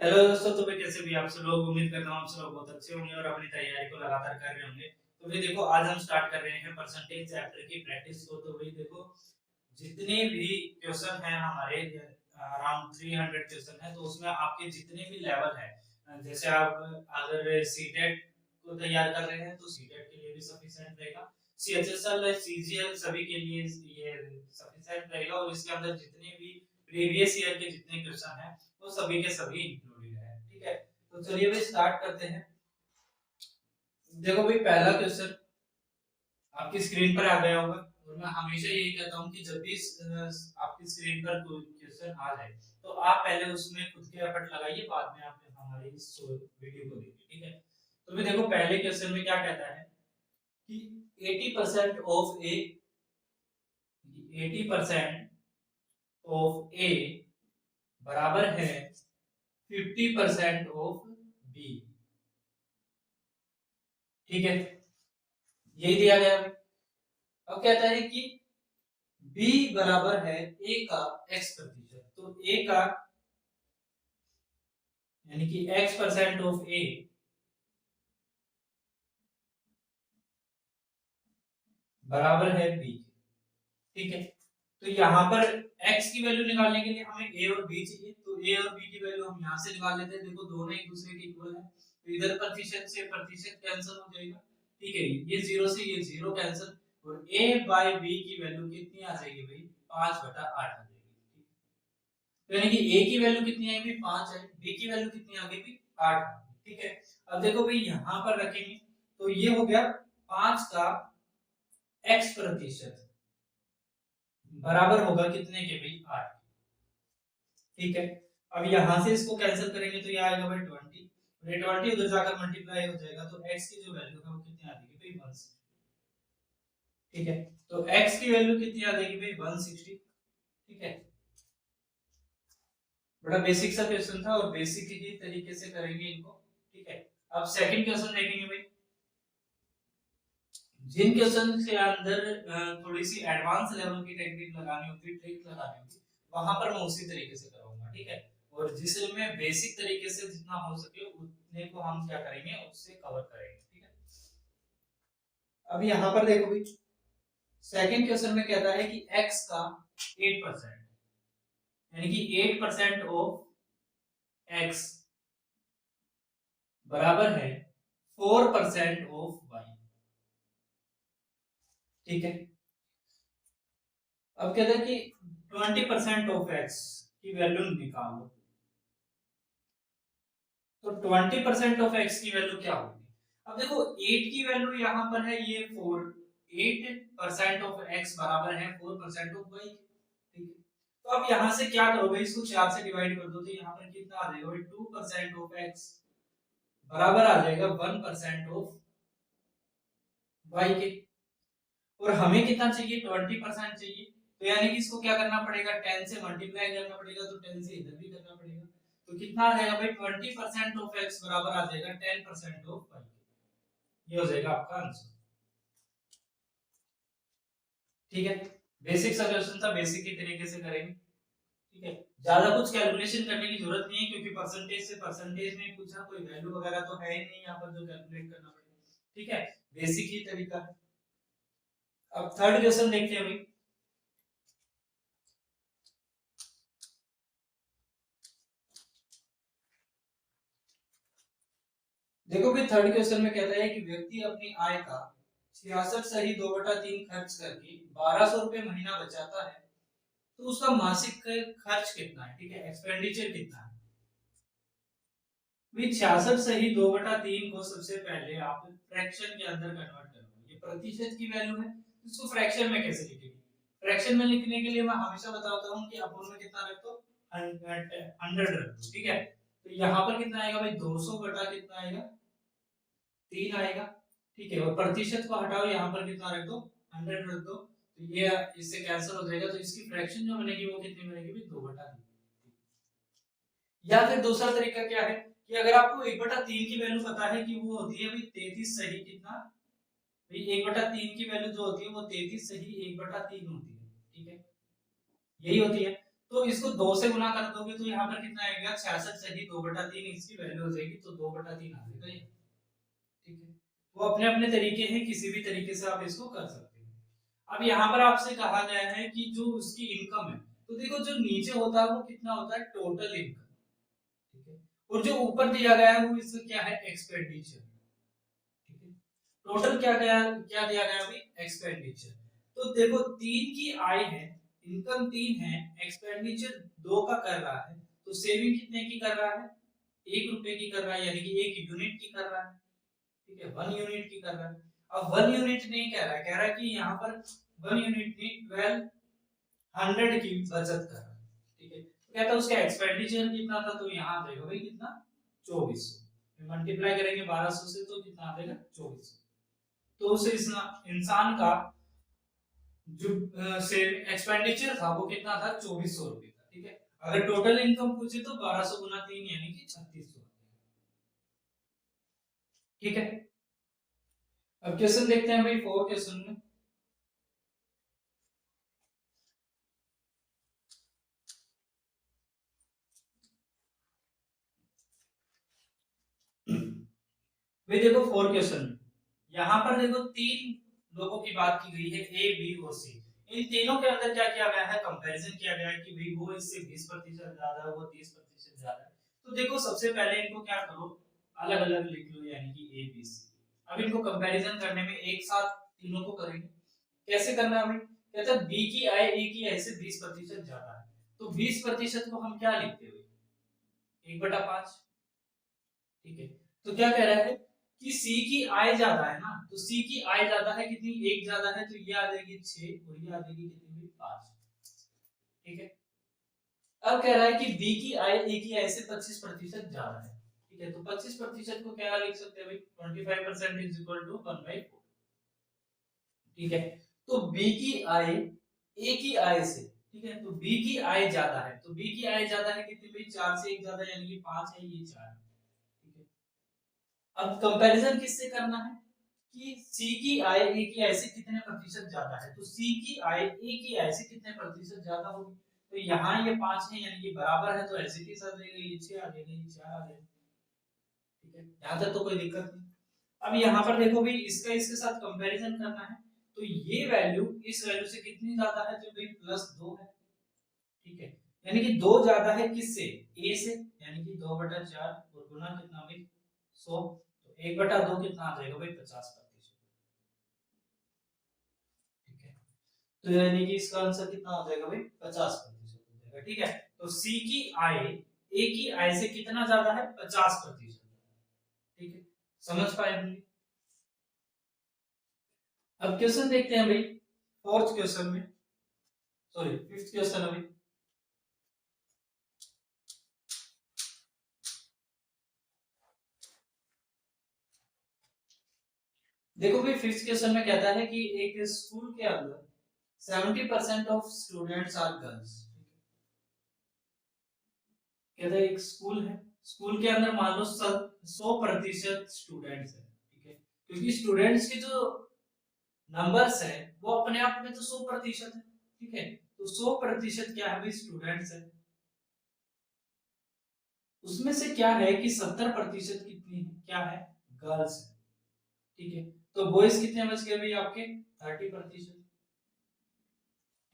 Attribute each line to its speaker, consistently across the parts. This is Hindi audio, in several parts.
Speaker 1: हेलो दोस्तों, तो भाई कैसे भी आप सब लोग। उम्मीद करता हूँ आप सब लोग बहुत अच्छे होंगे और अपनी तैयारी को लगातार कर रहे होंगे। तो भाई देखो, आज हम स्टार्ट कर रहे हैं परसेंटेज चैप्टर की प्रैक्टिस को। तो भाई देखो, जितने भी क्वेश्चन हैं हमारे, अराउंड 300 क्वेश्चन है, तो उसमें आपके जितने भी लेवल है, जैसे आप अगर सीटेट को तैयार कर रहे हैं तो सीटेट के लिए भी सफिशिएंट रहेगा, सीएचएसएल सीजीएल सभी के लिए ये सफिशिएंट रहेगा, और इसके अंदर जितने भी प्रीवियस ईयर के जितने क्वेश्चन हैं वो सभी के सभी इंक्लूडेड है। ठीक है, तो चलिए भाई स्टार्ट करते हैं। देखो भाई, पहला क्वेश्चन आपकी स्क्रीन पर आ गया होगा, और मैं हमेशा यही कहता हूँ कि जब भी आपकी स्क्रीन पर कोई क्वेश्चन आ जाए तो आप पहले उसमें खुद के एफर्ट लगाइए, बाद में आप हमारी इस वीडियो को देखिए। ठीक है, तो भाई देखो, पहले क्वेश्चन में क्या कहता है कि 80% ऑफ ए 80% ऑफ ए बराबर है 50% ऑफ बी। ठीक है, यही दिया गया है। अब कहता है कि b बराबर है a का x प्रतिशत, तो a का यानी कि x% ऑफ a बराबर है b। ठीक है, तो यहाँ पर x की वैल्यू निकालने के लिए हमें a और b चाहिए, तो a और b की वैल्यू हम यहाँ से निकाल लेते हैं। देखो, दोनों एक दूसरे के इक्वल है, तो इधर प्रतिशत से प्रतिशत कैंसिल हो जाएगा। ठीक है, ये जीरो से ये जीरो कैंसिल, और a बाय b की वैल्यू कितनी आ जाएगी भाई? 5/8 आ जाएगी। तो यानी कि a की वैल्यू कितनी आएगी? 5 है। b की वैल्यू कितनी आ गई? 8। ठीक है, अब देखो भाई, यहां पर रखेंगे तो ये हो गया 5 का x प्रतिशत बराबर होगा कितने के भाई? 8। ठीक है, अब यहां से इसको कैंसिल करेंगे तो ये आएगा भाई 20, और ये 20 उधर जाकर मल्टीप्लाई हो जाएगा, तो x की जो वैल्यू है वो कितनी आ जाएगी भाई? 160। ठीक है, तो x की वैल्यू कितनी आ जाएगी भाई? 160। ठीक है, बड़ा बेसिक सा क्वेश्चन था और बेसिक ही तरीके से करेंगे इनको। ठीक है, अब सेकंड क्वेश्चन देखेंगे भाई। जिन क्वेश्चन के अंदर थोड़ी सी एडवांस लेवल की टेक्निक लगानी होगी, ट्रिक लगानी होगी, वहां पर मैं उसी तरीके से कराऊंगा। ठीक है, और जिसमें बेसिक तरीके से जितना हो सके उतने को हम क्या करेंगे, उससे कवर करेंगे। ठीक है, अब यहाँ पर देखो भाई, सेकंड क्वेश्चन में कहता है कि x का 8%, यानी कि 8% ऑफ x बराबर है 4% ऑफ y। ठीक है, अब कहते हैं कि 20% ऑफ x की वैल्यू निकालो, तो 20% ऑफ x की वैल्यू क्या होगी? अब देखो, 8 की वैल्यू यहाँ पर है ये 4, 8% ऑफ x बराबर है 4% ऑफ y। ठीक है, तो अब यहाँ से क्या करो भाई, इसको 4 से डिवाइड कर दो, तो यहाँ पर कितना आ जाएगा भाई? 2% ऑफ x बराबर आ जाएगा 1% ऑफ y के, और हमें कितना चाहिए? 20% चाहिए, तो यानी कि इसको क्या करना पड़ेगा? 10 से मल्टीप्लाई करना पड़ेगा, तो 10 से इधर भी करना पड़ेगा, तो कितना आ जाएगा भाई? 20% ऑफ x बराबर आ जाएगा 10% ऑफ y। ये हो जाएगा आपका आंसर। ठीक है, बेसिक सा क्वेश्चन था, बेसिक के तरीके से करेंगे। ठीक है, ज्यादा कुछ कैलकुलेशन करने की जरूरत नहीं है, क्योंकि परसेंटेज से परसेंटेज में पूछा, कोई वैल्यू वगैरह तो है ही नहीं यहाँ पर जो कैलकुलेट करना पड़ेगा। ठीक है, बेसिक ही तरीका है। अब थर्ड क्वेश्चन देखते हैं भाई। देखो भाई, थर्ड क्वेश्चन में कहता है कि व्यक्ति अपनी आय का 66 सही 2/3 खर्च करके 1200 रुपए महीना बचाता है, तो उसका मासिक खर्च कितना है? ठीक है, एक्सपेंडिचर कितना है? भाई 66 सही 2/3 को सबसे पहले आप फ्रैक्शन के अंदर कन्वर्ट करो। ये प्रतिशत की वैल्यू है, इसको फ्रैक्शन में कैसे लिखेंगे? फ्रैक्शन में लिखने के लिए मैं हमेशा बताता हूँ कि अपोन में कितना रख दो? 100 रख दो। ठीक है, तो यहाँ पर कितना आएगा भाई? 200 बटा कितना आएगा? 3 आएगा। ठीक है, और प्रतिशत को हटाओ, यहाँ पर कितना रख दो? 100 रख दो, तो ये इससे कैंसिल हो जाएगा, तो इसकी फ्रैक्शन जो बनेगी वो कितनी बनेगी भाई? 2/3। या फिर दूसरा तरीका क्या है कि अगर आपको 1/3 की वैल्यू पता है कि वो होती है भाई 33 सही कितना, भाई 1/3 की वैल्यू जो होती है वो 33 सही 1/3 होती है। ठीक है, यही होती है। तो इसको 2 से गुना कर दोगे तो यहाँ पर कितना आएगा 66 सही 2/3 इसकी वैल्यू हो जाएगी, तो 2/3 आ जाएगा ये। ठीक है, वो अपने अपने तरीके हैं, किसी भी तरीके से आप इसको कर सकते हैं। अब यहाँ पर आपसे कहा गया है कि जो उसकी इनकम है, तो देखो जो नीचे होता है वो कितना होता है टोटल इनकम, ठीक है, और जो ऊपर दिया गया है वो इसका क्या है एक्सपेंडिचर, ठीक है। टोटल क्या दिया गया अभी एक्सपेंडिचर। तो देखो 3 की आय है, इनकम 3 है, एक्सपेंडिचर 2 का कर रहा है, तो सेविंग कितने की कर रहा है 1 रुपए की कर रहा है, यानी कि 1 यूनिट की कर रहा है, ठीक है 1 यूनिट की कर रहा है। अब 1 यूनिट नहीं कह रहा है, कह रहा है कि यहाँ पर 1 यूनिट की 1200 की बचत कर रहा है, ठीक है। तो कहता है उसका एक्सपेंडिचर कितना था, तो यहाँ आ जाएगा भाई कितना 2400, मल्टीप्लाई करेंगे 1200 से तो कितना आ जाएगा 2400। तो उस इंसान का जो से एक्सपेंडिचर था वो कितना था 2400 रुपए था, ठीक है। अगर टोटल इनकम पूछे तो 1200 गुना 3 यानी कि 3600, ठीक है। अब क्वेश्चन देखते हैं भाई 4 क्वेश्चन में। भाई देखो 4 क्वेश्चन में यहाँ पर देखो 3 लोगों की बात की गई है, ए बी और सी। इन तीनों के अंदर क्या किया गया है कंपैरिजन किया गया है कि भाई वो इससे 20% ज्यादा है, वो 30% ज्यादा है। तो देखो सबसे पहले इनको क्या करो अलग अलग लिख लो, यानी कि ए बी सी। अब इनको कंपैरिजन करने में एक साथ तीनों को करेंगे। कैसे करना है भाई, कहते हैं बी की आय ए की आय से 20% ज्यादा है, तो 20% को हम क्या लिखते हैं 1/5, ठीक है। तो क्या कह रहा है कि सी की आय ज्यादा है ना, तो सी की आय ज्यादा है कितनी 1 ज्यादा है, तो ये आ जाएगी 6 और ये आ जाएगी कितनी 5, ठीक है। अब कह रहा है कि बी की आय ए की आय से 25% ज्यादा है, ठीक है। तो 25% को क्या लिख सकते हैं भाई 25% इज इक्वल टू 1/4, ठीक है। तो बी की आय ए की आय से, ठीक है, तो बी की आय ज्यादा है, तो बी की आय ज्यादा है कितनी भाई 4 से 1 ज्यादा यानी कि 5 है, ये 4, ठीक है। अब कंपैरिजन किससे करना है कि सी की आय ए की आय से कितने प्रतिशत ज्यादा है, तो सी की आय ए की आय से कितने प्रतिशत ज्यादा होगी, तो यहाँ ये 5 है यानी कि बराबर है, तो ऐसे के साथ रहेगा, ये 6 आ जाएगा, ये 4 आ जाएगा, ठीक है। यहाँ तक तो कोई दिक्कत नहीं। अब यहाँ पर देखो भाई इसका इसके साथ कंपैरिजन करना है, तो ये वैल्यू इस वैल्यू से कितनी ज्यादा है, तो भाई +2 है, ठीक है। यानी कि 2 ज्यादा है किससे ए से, यानी कि 2/4 और गुना कितना भाई 100, तो 1/2 कितना आ जाएगा भाई 50%, ठीक है। तो यानी कि इसका आंसर कितना हो जाएगा भाई 50% हो जाएगा, ठीक है। तो सी की आय ए की आय से कितना ज्यादा है 50%, ठीक है। समझ पाए होंगे। अब क्वेश्चन देखते हैं भाई 4th क्वेश्चन में, सॉरी 5th क्वेश्चन अभी। देखो भाई 5th क्वेश्चन में कहता है कि एक स्कूल के अंदर 70% ऑफ स्टूडेंट्स आर गर्ल्स, कहता है एक स्कूल है, स्कूल के अंदर मान लो 100% स्टूडेंट्स है, ठीक है। क्योंकि स्टूडेंट्स के जो नंबर्स है वो अपने आप में तो 100% है, ठीक है। तो 100% क्या है भाई स्टूडेंट्स है, उसमें से क्या है कि 70% कितनी है क्या है गर्ल्स है, ठीक है। तो बॉयज कितने बच गए भाई आपके 30%,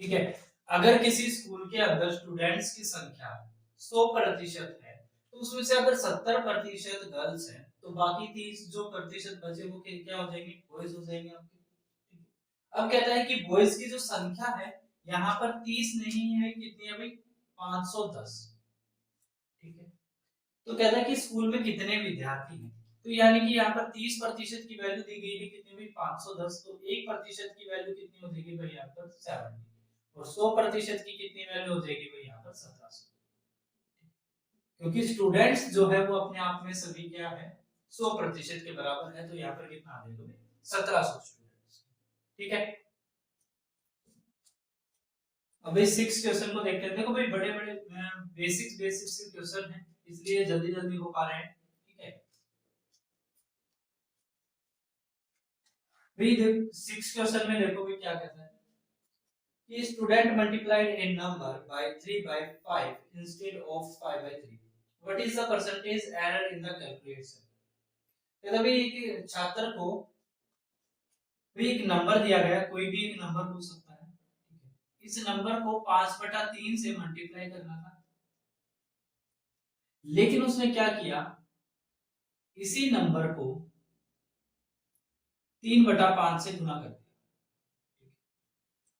Speaker 1: ठीक है। अगर किसी स्कूल के अंदर स्टूडेंट्स की संख्या 100% है, तो उसमें से अगर 70% गर्ल्स हैं, तो बाकी 30 जो प्रतिशत बचे वो क्या हो जाएंगे बॉयज हो जाएंगे आपके, ठीक है। अब कहता है कि बॉयज की जो संख्या है यहाँ पर 30 नहीं है, कितनी है भाई 510, ठीक है। तो कहता है कि स्कूल में कितने विद्यार्थी हैं, तो यानी कि यहाँ पर 30% की वैल्यू दी गई है कितनी भाई 510, तो 1% की वैल्यू कितनी हो जाएगी भाई यहाँ पर 70, और 100% की कितनी वैल्यू हो जाएगी भाई यहाँ पर 1700, क्योंकि स्टूडेंट्स जो है वो अपने आप में सभी क्या है 100% के बराबर है, तो यहाँ पर कितना आ जाएगा 1700 स्टूडेंट्स, ठीक है। अब इस 6 क्वेश्चन को देखते हैं। देखो भाई बड़े बड़े बेसिक्स के क्वेश्चन हैं, इसलिए जल्दी जल्दी हो पा रहे हैं, ठीक है। भाई 6 क्वेश्चन में देखो भाई क्या कहता है कि student multiplied a number by 3 by 5 instead of 5 by 3, what is the percentage error in the calculation. कहता भाई एक छात्र को भी एक नंबर दिया गया, कोई भी एक नंबर हो सकता है, ठीक है, इस नंबर को 5/3 से मल्टीप्लाई करना था, लेकिन उसने क्या किया, इसी नंबर को 3/5 से गुना कर दिया।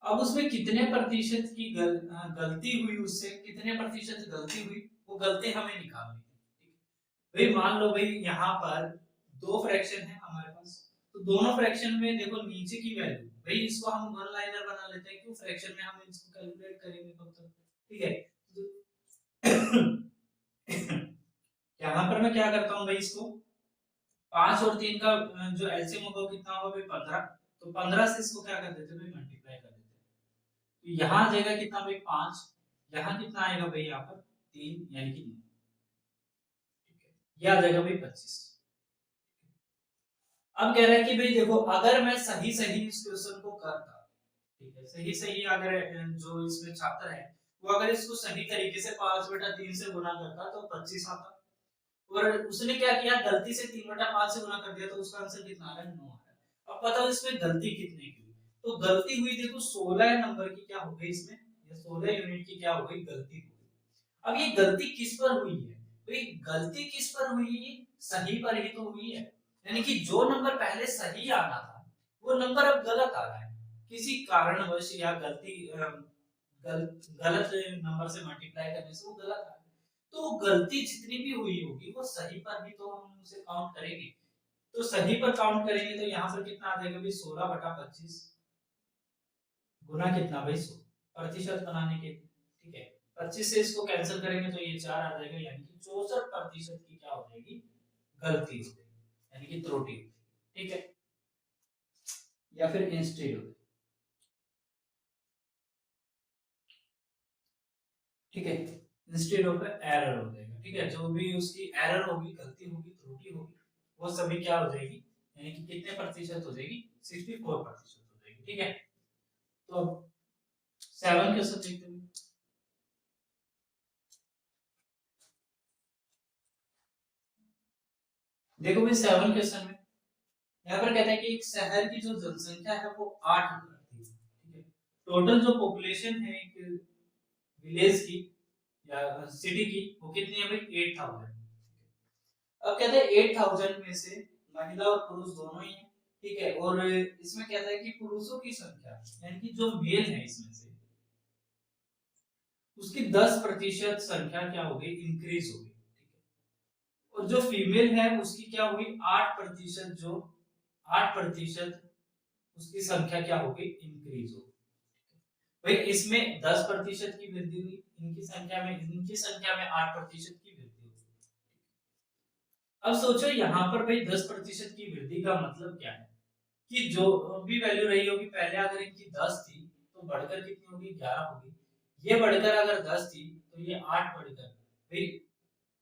Speaker 1: अब उसमें कितने प्रतिशत की गलती हुई, उससे कितने प्रतिशत गलती हुई, वो गलती हमें निकालनी है। भाई मान लो भाई यहाँ पर दो फ्रैक्शन है हमारे पास, तो दोनों फ्रैक्शन में देखो नीचे की वैल्यू, भाई इसको हम वन लाइनर बना लेते हैं, क्यों फ्रैक्शन में हम इसको कैलकुलेट करेंगे कब तक, ठीक है। यहाँ पर मैं क्या करता हूँ भाई, इसको 5 और 3 का जो एलसीएम होगा कितना होगा भाई 15, तो 15 से इसको क्या कर देते हैं भाई मल्टीप्लाई कर देते हैं, तो यहाँ आ जाएगा कितना भाई 5, यहाँ कितना आएगा भाई यहाँ पर 3 यानी कि 9, ठीक है, ये आ जाएगा भाई 25। अब कह रहा है कि भाई देखो अगर मैं सही सही इस क्वेश्चन को करता, ठीक है, सही सही अगर जो इसमें छात्र है वो अगर इसको सही तरीके से 5/3 से गुना करता तो 25 आता, और उसने क्या किया, गलती से 3/5 से गुना कर दिया, तो उसका आंसर कितना आ रहा है 9 आ रहा है। अब बताओ इसमें गलती कितने की हुई, तो गलती हुई देखो 16 नंबर की क्या हो गई इसमें, या 16 यूनिट की क्या हो गई गलती हो गई। अब ये गलती किस पर हुई है भाई, गलती किस पर हुई है, सही पर ही तो हुई है, यानी कि जो नंबर पहले सही आना था वो नंबर अब गलत आ रहा है, किसी कारणवश या गलती गलत नंबर से मल्टीप्लाई करने से वो गलत आ रहा है। तो गलती जितनी भी हुई होगी वो सही पर ही तो हम उसे काउंट करेंगे, तो सही पर काउंट करेंगे तो यहाँ पर कितना आ जाएगा भाई 16/25 गुना कितना भाई 100 प्रतिशत बनाने के, ठीक है, 25 से इसको कैंसिल करेंगे तो ये 4 आ जाएगा, यानी कि 64% की क्या हो जाएगी गलती हो जाएगी, यानी कि त्रुटि, ठीक है, या फिर इंस्टेड हो, ठीक है, इंस्टेड ऑफ एरर हो जाएगा, ठीक है, जो भी उसकी एरर होगी, गलती होगी, त्रुटि होगी, वो सभी क्या हो जाएगी, यानी कि कितने प्रतिशत हो जाएगी 64% हो जाएगी, ठीक है। तो 7 के साथ देखते हैं, देखो भाई 7 क्वेश्चन में यहाँ पर कहता है कि एक शहर की जो जनसंख्या है वो 8,000 थी, ठीक है, टोटल जो पॉपुलेशन है एक विलेज की या सिटी की वो कितनी है भाई 8,000। अब कहते हैं 8,000 में से महिला और पुरुष दोनों ही हैं, ठीक है, और इसमें कहता है कि पुरुषों की संख्या यानी कि जो मेल है इसमें से उसकी 10% संख्या क्या हो गई इंक्रीज हो गई, ठीक है, और जो फीमेल है उसकी क्या हुई 8%, जो 8% उसकी संख्या क्या हो गई इंक्रीज हो गई। भाई इसमें 10% की वृद्धि हुई, इनकी संख्या में 8% की वृद्धि हुई। अब सोचो यहाँ पर भाई 10% की वृद्धि का मतलब क्या है, कि जो भी वैल्यू रही होगी पहले अगर इनकी 10 थी तो बढ़कर कितनी होगी 11 होगी, ये बढ़कर अगर 10 थी तो ये 8 बढ़कर भाई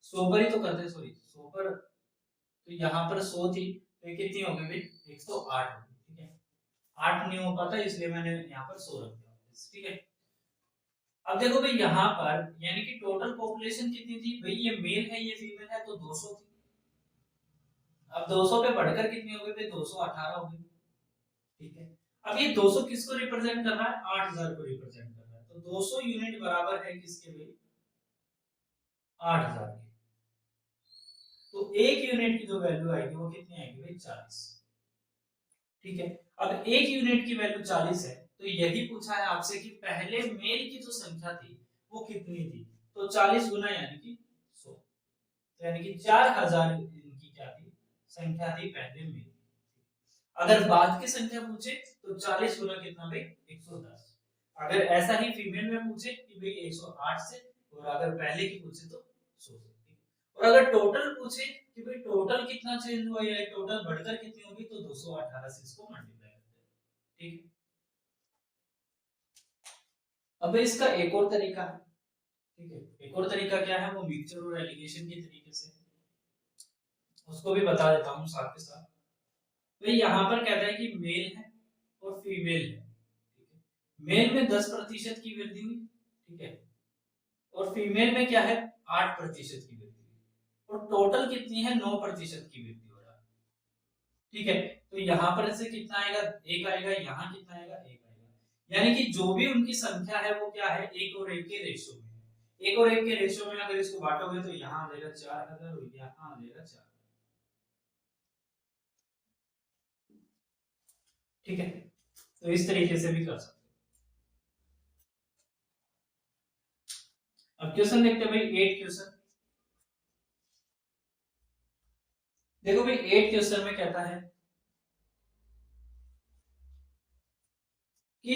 Speaker 1: 100 पर ही तो करते, सॉरी 100 पर, तो यहाँ पर 100 थी तो ये कितनी हो गई भाई 108 हो गई, ठीक है, 8 नहीं हो पाता इसलिए मैंने यहाँ पर 100 रख दिया, ठीक है। अब देखो भाई यहाँ पर यानी कि टोटल पॉपुलेशन कितनी थी भाई, ये मेल है ये फीमेल है तो 200 थी, अब 200 पे बढ़कर कितनी हो गई भाई 218 हो गई, ठीक है। अब ये 200 किसको रिप्रेजेंट कर रहा है 8,000 को रिप्रेजेंट कर रहा है, तो 200 यूनिट बराबर है किसके भाई 8,000 के, तो एक यूनिट की जो वैल्यू आएगी वो कितनी आएगी भाई 40, ठीक है। अब एक यूनिट की वैल्यू 40 है तो यही पूछा है आपसे कि पहले मेल की जो संख्या थी वो कितनी थी, तो 40 गुना यानी कि 100, तो यानी कि 4,000 इनकी क्या थी संख्या थी पहले मेल। अगर बाद की संख्या पूछे तो 40 गुना कितना भाई 110, अगर ऐसा ही फीमेल में पूछे कि भाई 108 से, और अगर पहले की पूछे तो 100 से, और अगर टोटल पूछे कि भाई टोटल कितना चेंज हुआ या टोटल बढ़कर कितनी होगी तो 218 से इसको मल्टीप्लाई करते हैं, ठीक है। अब इसका एक और तरीका है, ठीक है, एक और तरीका क्या है वो मिक्सचर और एलिगेशन के तरीके से, उसको भी बता देता हूँ साथ के साथ। तो यहाँ पर कहता है कि मेल है और फीमेल है, ठीक है, मेल में 10% की वृद्धि हुई, ठीक है, और फीमेल में क्या है 8% की वृद्धि हुई, और टोटल कितनी है 9% की वृद्धि हो रहा है, ठीक है। तो यहाँ पर से कितना आएगा, एक आएगा, यहाँ कितना आएगा, एक आएगा, यानी कि जो भी उनकी संख्या है वो क्या है, एक और एक के रेशियो में है। एक और एक के रेशियो में अगर इसको बांटोगे तो यहाँ आ जाएगा 4000 और यहाँ आ जाएगा 4, ठीक है। तो इस तरीके से भी कर सकते हैं। अब क्वेश्चन देखते हैं भाई 8 क्वेश्चन। देखो भाई 8 क्वेश्चन में कहता है कि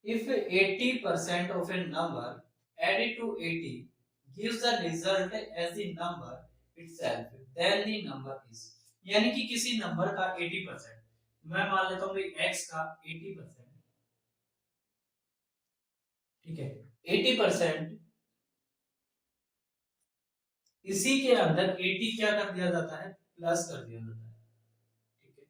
Speaker 1: if 80% of a number added to 80 gives the result as the number itself, then the number is, यानी कि किसी नंबर का 80%, मैं मान लेता हूँ भाई x का 80%, ठीक है, 80%, इसी के अंदर 80 क्या कर दिया जाता है, प्लस कर दिया जाता है, ठीक है,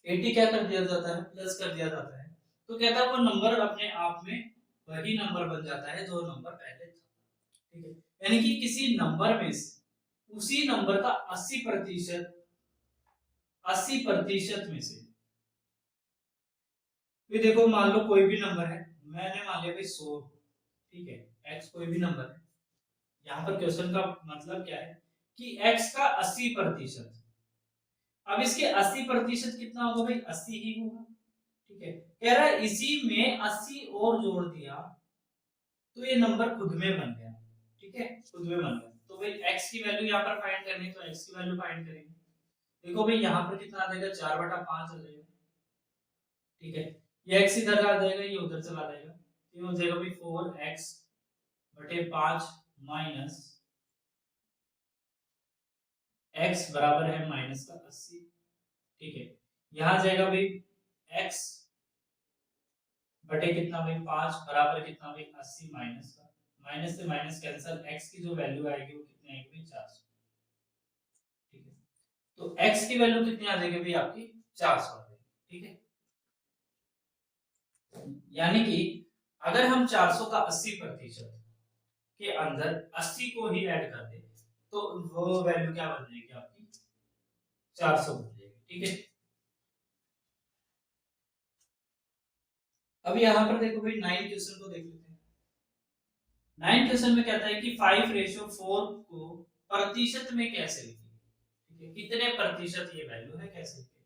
Speaker 1: 80 क्या कर दिया जाता है, प्लस कर दिया जाता है, तो कहता है वो नंबर अपने आप में वही नंबर बन जाता है जो नंबर पहले था, ठीक है। यानी कि किसी नंबर में से उसी नंबर का 80% में से, भी देखो मान लो कोई भी नंबर है, मैंने मान लिया भाई 100, ठीक है, x कोई भी नंबर है, यहाँ पर क्वेश्चन का मतलब क्या है कि x का 80%, अब इसके 80% कितना होगा भाई, 80 ही होगा, ठीक है। कह रहा है इसी में 80 और जोड़ दिया तो ये नंबर खुद में बन गया, ठीक है, खुद में बन गया। तो भाई x की वैल्यू यहाँ पर फाइंड करनी है तो x की वैल्यू फाइंड करेंगे। देखो भाई यहाँ पर कितना आ जाएगा, 4/5 आ जाएगा, ठीक है, ये x इधर आ जाएगा, ये उधर चला जाएगा, ये हो जाएगा भाई 4x/5 माइनस x बराबर है माइनस का 80, ठीक है। यहाँ जाएगा भाई x बटे कितना भाई 5 बराबर कितना भाई 80 माइनस का, माइनस से माइनस कैंसिल, x की जो वैल्यू आएगी वो कितनी आएगी भाई 400, ठीक है। तो x की वैल्यू कितनी आ जाएगी भाई आपकी 400 आ जाएगी, ठीक है। यानी कि अगर हम 400 का 80% के अंदर 80 को ही ऐड कर दे तो वो वैल्यू क्या बन जाएगी आपकी 400 बन जाएगी, ठीक है। अब यहाँ पर देखो भाई 9 क्वेश्चन को देख लेते हैं। 9 क्वेश्चन में कहता है कि 5:4 को प्रतिशत में कैसे लिखें, ठीक है, कितने प्रतिशत ये वैल्यू है कैसे लिखें।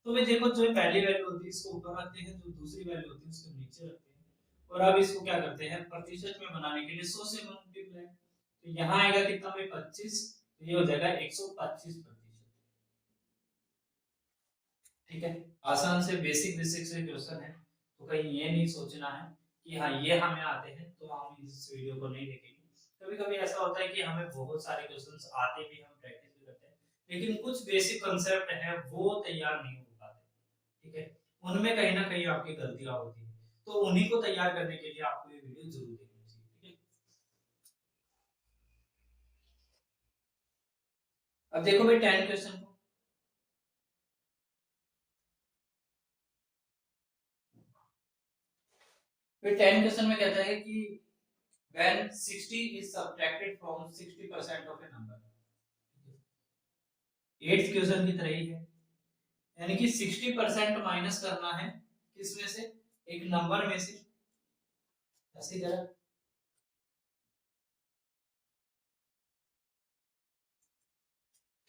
Speaker 1: तो भाई देखो जो पहली वैल्यू होती है इसको ऊपर रखते हैं, जो दूसरी वैल्यू होती है उसको नीचे रखते हैं, और अब इसको क्या करते हैं प्रतिशत में बनाने के लिए 100 से मल्टीप्लाई, तो यहाँ आएगा कितना भाई 25, तो ये हो जाएगा 125%, ठीक है। आसान से बेसिक बेसिक से क्वेश्चन है, तो कहीं ये नहीं सोचना है कि हाँ ये हमें आते हैं तो हम इस वीडियो को नहीं देखेंगे। कभी कभी ऐसा होता है कि हमें बहुत सारे क्वेश्चंस आते भी, हम प्रैक्टिस भी करते हैं, लेकिन कुछ बेसिक कंसेप्ट है वो तैयार नहीं हो पाते, ठीक है, उनमें कहीं ना कहीं आपकी गलतियां होती है, तो उन्हीं को तैयार करने के लिए आपको ये वीडियो जरूर देखनी चाहिए, ठीक है। अब देखो भाई 10 क्वेश्चन को, फिर 10 क्वेश्चन में कहता है कि when 60 is subtracted from 60% of a number, 8th question की तरह ही है, यानी कि 60% माइनस करना है किसमें से, एक नंबर में से, ऐसी तरह,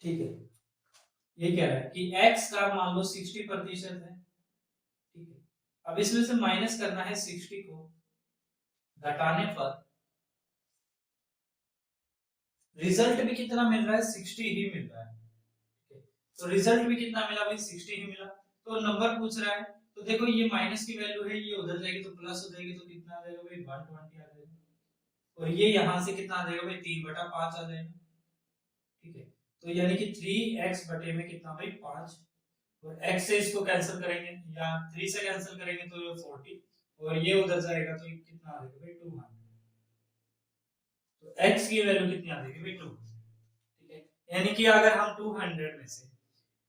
Speaker 1: ठीक है। ये कह रहा है कि x का मान लो 60% है, ठीक है, अब इसमें से माइनस करना है 60 को, घटाने पर रिजल्ट भी कितना मिल रहा है 60 ही मिल रहा है, ठीक है। तो रिजल्ट भी कितना मिला भाई 60 ही मिला, तो नंबर पूछ रहा है, तो देखो ये माइनस की वैल्यू है, ये उधर जाएगी तो प्लस हो जाएगी, तो कितना आ जाएगा भाई 120 आ जाएगा, और ये यहाँ से कितना आ जाएगा भाई 3/5 आ जाएगा, ठीक है। तो यानी कि 3x बटे में कितना भाई 5, और x से इसको कैंसिल करेंगे या 3 से कैंसिल करेंगे तो ये 40, और ये उधर जाएगा तो ये कितना आ जाएगा भाई 200, तो x की वैल्यू कितनी आ जाएगी भाई 200, ठीक है। यानी कि अगर हम 200 में से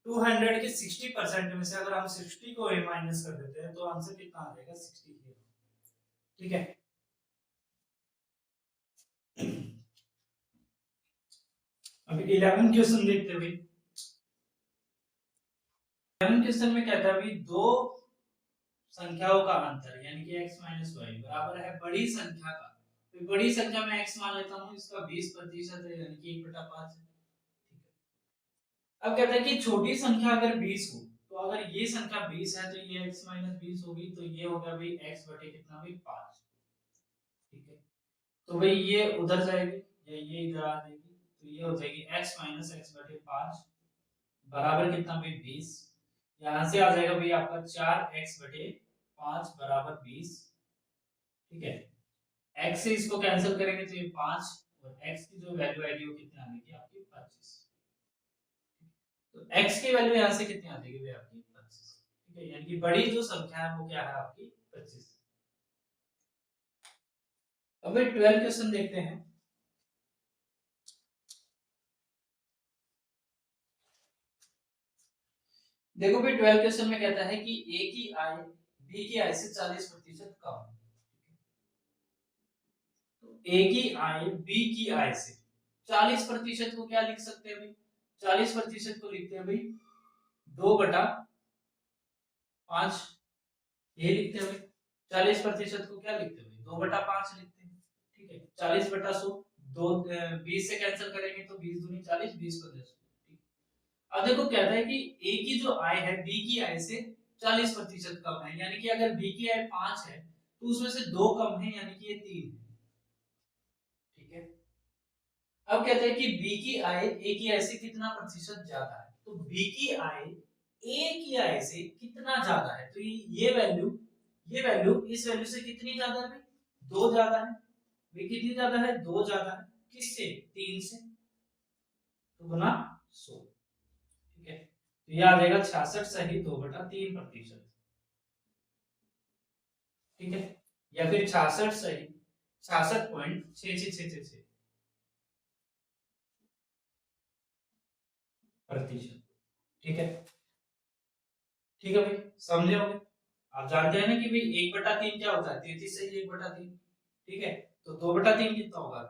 Speaker 1: 200 के 60% में से अगर हम 60 को माइनस कर देते हैं तो आंसर कितना आ जाएगा 60 ही। ठीक है। अभी 11 क्वेश्चन देखते हैं भाई। 11 क्वेश्चन में कहता है भाई दो संख्याओं का अंतर यानी कि x माइनस वाई बराबर है बड़ी संख्या का। तो बड़ी संख्या में x मान लेता हूँ, इसका 20% है यानी कि 1/5 है। अब कहता है कि छोटी संख्या अगर 20 हो तो अगर ये संख्या 20 है तो ये x माइनस 20 होगी, तो ये होगा भाई x बटे कितना भाई 5। ठीक है। तो भाई ये उधर जाएगी या ये इधर आ जाएगी, तो ये हो जाएगी x माइनस x बटे 5 बराबर कितना भाई 20। यहाँ से आ जाएगा भाई आपका 4x बटे 5 बराबर 20। ठीक है। x से इसको कैंसिल करेंगे तो ये 5 और x की जो वैल्यू आएगी वो कितनी आ जाएगी आपकी 25। तो x की वैल्यू यहाँ से कितनी आ जाएगी भाई आपकी 25। ठीक है, यानी कि बड़ी जो संख्या है वो क्या है आपकी 25। अब भाई 12 क्वेश्चन देखते हैं। देखो भाई 12 क्वेश्चन में कहता है कि a की आय b की आय से 40% कम है। तो a की आय b की आय से 40% को क्या लिख सकते हैं भाई? 40% को लिखते हैं भाई 2/5 ये लिखते हैं भाई। 40% को क्या लिखते हैं भाई 2/5 लिखते हैं। ठीक है। 40/100 दो 20 से कैंसिल करेंगे तो 20 दूनी 40 20 पंजे 100। अब देखो कहता है कि ए की जो आय है बी की आय से 40% कम है, यानी कि अगर बी की आय 5 है तो उसमें से 2 कम है यानी कि ये 3 है। ठीक है। अब कहते हैं कि बी की आय ए की आय से कितना प्रतिशत ज्यादा है, तो बी की आय ए की आय से कितना ज्यादा है, तो ये वैल्यू इस वैल्यू से कितनी ज्यादा है भाई 2 ज्यादा है। भाई कितनी ज्यादा है 2 ज्यादा है, किससे 3 से, तो गुना 100। ठीक है। तो ये आ जाएगा 66 सही 2/3%। ठीक है। या फिर 66 सही 66.6666 प्रतिशत। ठीक है। ठीक है भाई, समझे होंगे। आप जानते हैं ना कि भाई 1/3 क्या होता है 33 सही 1/3। ठीक है। तो 2/3 कितना होगा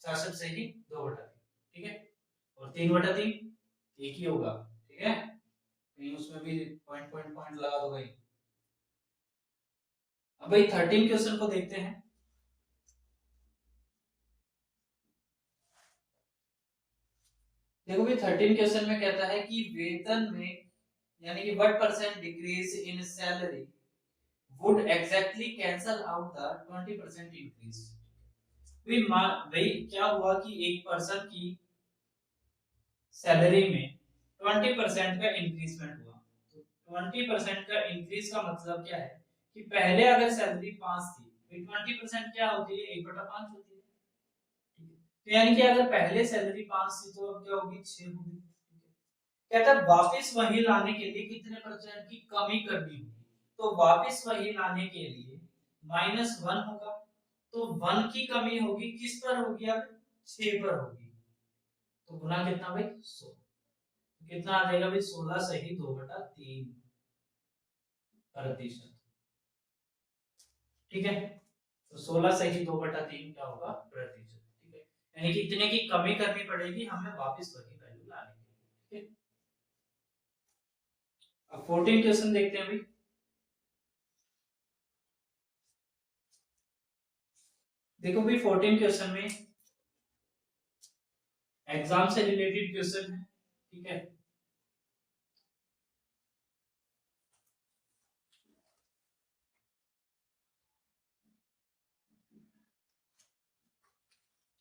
Speaker 1: 66 सही 2/3। ठीक है। और 3/3 एक ही होगा। ठीक है। कहीं उसमें भी पॉइंट पॉइंट पॉइंट लगा दो भाई। अब भाई 13 क्वेश्चन को देखते हैं। देखो भाई 13 क्वेश्चन में कहता है कि वेतन में यानी कि what percent decrease in salary would exactly cancel out the 20% increase। भाई क्या हुआ कि एक पर्सन की सैलरी में 20% का इंक्रीजमेंट हुआ। तो 20% का इंक्रीज का मतलब क्या है कि पहले अगर सैलरी 5 थी तो 20% क्या होती है 1/5 होती है। तो यानी कि अगर पहले सैलरी 5 थी तो अब क्या होगी 6 होगी। कहता है वापस वही लाने के लिए कितने परसेंट की कमी करनी होगी, तो वापस वही लाने के लिए -1 होगा। तो 1 की कमी होगी किस पर होगी अब 6 पर होगी। तो गुना कितना भाई 100। तो कितना आ जाएगा भाई 16 सही 2/3 प्रतिशत। ठीक है। तो 16 सही 2/3 क्या होगा प्रतिशत। ठीक है। यानी कि इतने की कमी करनी पड़ेगी हमें वापस वही वैल्यू लाने के लिए। ठीक है। अब 14 क्वेश्चन देखते हैं भाई। देखो भाई 14 क्वेश्चन में एग्जाम से रिलेटेड क्वेश्चन है। ठीक है।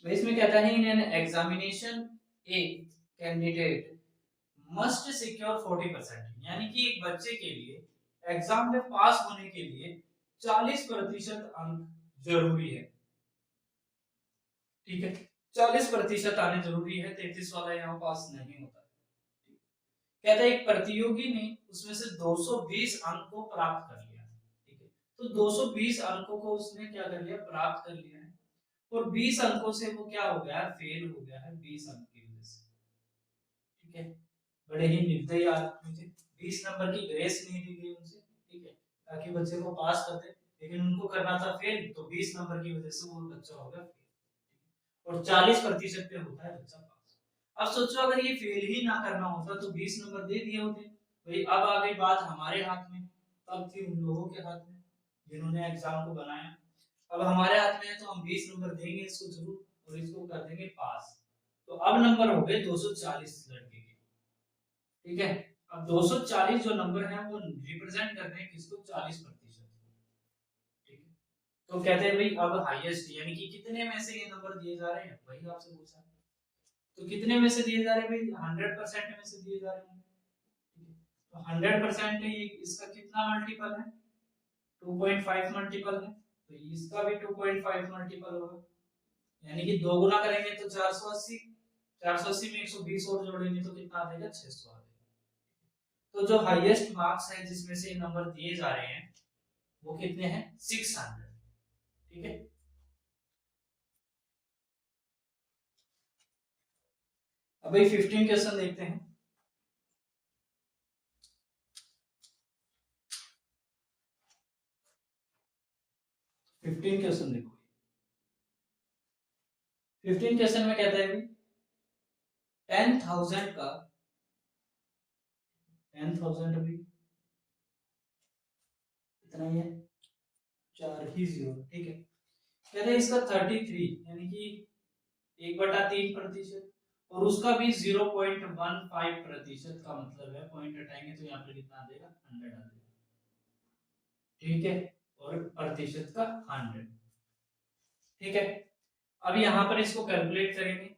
Speaker 1: तो इसमें कहता है in an examination a candidate must secure 40%, यानी कि एक बच्चे के लिए एग्जाम में पास होने के लिए 40% अंक जरूरी है। ठीक है। 40% आने जरूरी है, 33 वाला यहाँ पास नहीं होता। कहता है एक प्रतियोगी ने उसमें से 220 अंक को प्राप्त कर लिया। ठीक है। तो 220 अंकों को उसने क्या कर लिया प्राप्त कर लिया है, और 20 अंकों से वो क्या हो गया फेल हो गया है 20 अंक की वजह से। ठीक है। बड़े ही निर्दयी आदमी थे, 20 नंबर की ग्रेस नहीं दी गई उनसे, ठीक है, ताकि बच्चे को पास करते, लेकिन उनको करना था फेल, तो 20 नंबर की वजह से वो बच्चा हो गया फेल। और 40% पे होता है बच्चा पास। अब सोचो अगर ये फेल ही ना करना होता तो 20 नंबर दे दिए होते। भाई अब आ गई बात हमारे हाथ में, तब थी उन लोगों के हाथ में जिन्होंने एग्जाम को बनाया। अब हमारे हाथ में है तो हम 20 नंबर देंगे इसको जरूर, और इसको कर देंगे पास। तो अब नंबर हो गए 240 लड़के के, ठीक है। अब 240 जो नंबर है वो रिप्रेजेंट करते हैं किसको, 40%, ठीक है। तो कहते हैं भाई अब हाईएस्ट यानी कि कितने में से ये नंबर दिए जा रहे हैं, वही आपसे पूछा। तो कितने में से दिए जा रहे हैं भाई, 100% में से दिए जा रहे हैं, ठीक है। तो 100% ये इसका कितना मल्टीपल है, 2.5 मल्टीपल है, तो इसका भी 2.5 मल्टीपल होगा, यानी कि दो गुना करेंगे तो 480, 480 में 120 और जोड़ेंगे तो कितना आ जाएगा, 600 आ जाएगा। तो जो हाईएस्ट मार्क्स है जिसमें से नंबर दिए जा रहे हैं वो कितने हैं, 600, ठीक है। अब भाई 15 क्वेश्चन देखते हैं। 15 क्वेश्चन देखो, 15 क्वेश्चन में कहता है भाई 10,000 का 10,000 अभी इतना ही है, 4 ही जीरो, ठीक है। कहते हैं इसका 33 यानी कि 1/3%, और उसका भी 0.15% का मतलब है, पॉइंट हटाएंगे तो यहाँ पे कितना आ जाएगा, 100 आ जाएगा, ठीक है। और प्रतिशत का 100, ठीक है। अब यहाँ पर इसको कैलकुलेट करेंगे,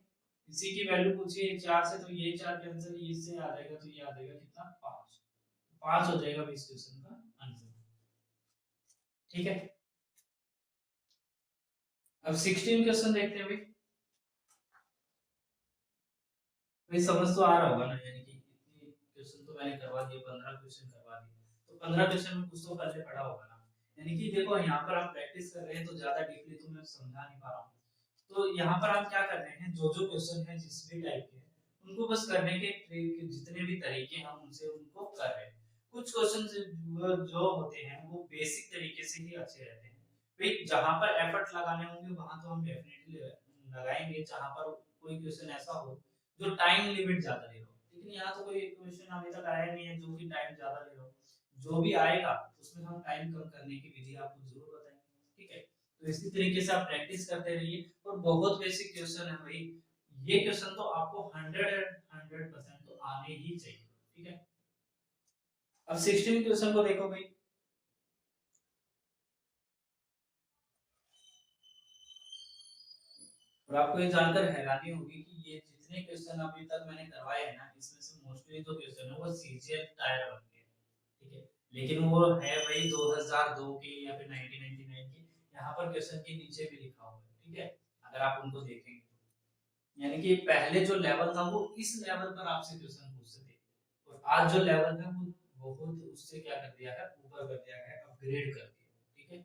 Speaker 1: इसी की वैल्यू पूछी है 4 से, तो ये 4 कैंसिल, इससे आ जाएगा, तो ये आ जाएगा कितना, 5, 5 हो जाएगा इस क्वेश्चन का आंसर, ठीक है। अब 16 क्वेश्चन देखते हैं भाई। भाई समझ तो आ रहा होगा ना, यानी कि इतनी क्वेश्चन तो मैंने करवा दिए, 15 क्वेश्चन करवा दिए, तो 15 क्वेश्चन में कुछ तो पहले पढ़ा होगा ना। यानी कि देखो यहाँ पर आप प्रैक्टिस कर रहे हैं तो ज्यादा डीपली तो मैं समझा नहीं पा रहा हूँ। तो यहाँ पर आप क्या कर रहे हैं, जो जो क्वेश्चन है जिस भी टाइप के उनको बस करने के जितने भी तरीके हैं उनसे उनको कर रहे हैं। कुछ क्वेश्चन जो होते हैं वो बेसिक तरीके से ही अच्छे रहते हैं, भाई जहाँ पर एफर्ट लगाने होंगे वहां तो हम डेफिनेटली लगाएंगे, जहाँ पर कोई क्वेश्चन ऐसा हो जो टाइम लिमिट ज्यादा ले रहा हो, लेकिन यहाँ तो कोई क्वेश्चन अभी तक आया नहीं है जो कि टाइम ज्यादा ले रहा हो। जो भी आएगा उसमें हम टाइम कम करने की विधि आपको जरूर बताएंगे, ठीक है। तो इसी तरीके से आप प्रैक्टिस करते रहिए, और बहुत बेसिक क्वेश्चन है भाई, ये क्वेश्चन तो आपको 100% तो आने ही चाहिए, ठीक है। अब 16 क्वेश्चन को देखो भाई। और आपको ये जानकर हैरानी होगी कि ये जितने क्वेश्चन अभी तक मैंने करवाए हैं ना, इसमें से मोस्टली जो क्वेश्चन है वो सीजीएल टायर बन के, ठीक है। लेकिन वो है भाई 2002 के या फिर 1999 के, यहाँ पर क्वेश्चन के नीचे भी लिखा हुआ है, ठीक है। अगर आप उनको देखेंगे तो यानी कि पहले जो लेवल था वो इस लेवल पर आपसे क्वेश्चन पूछते थे, और आज जो लेवल है वो बहुत उससे क्या कर दिया है, ऊपर कर दिया है, अपग्रेड कर दिया, ठीक है।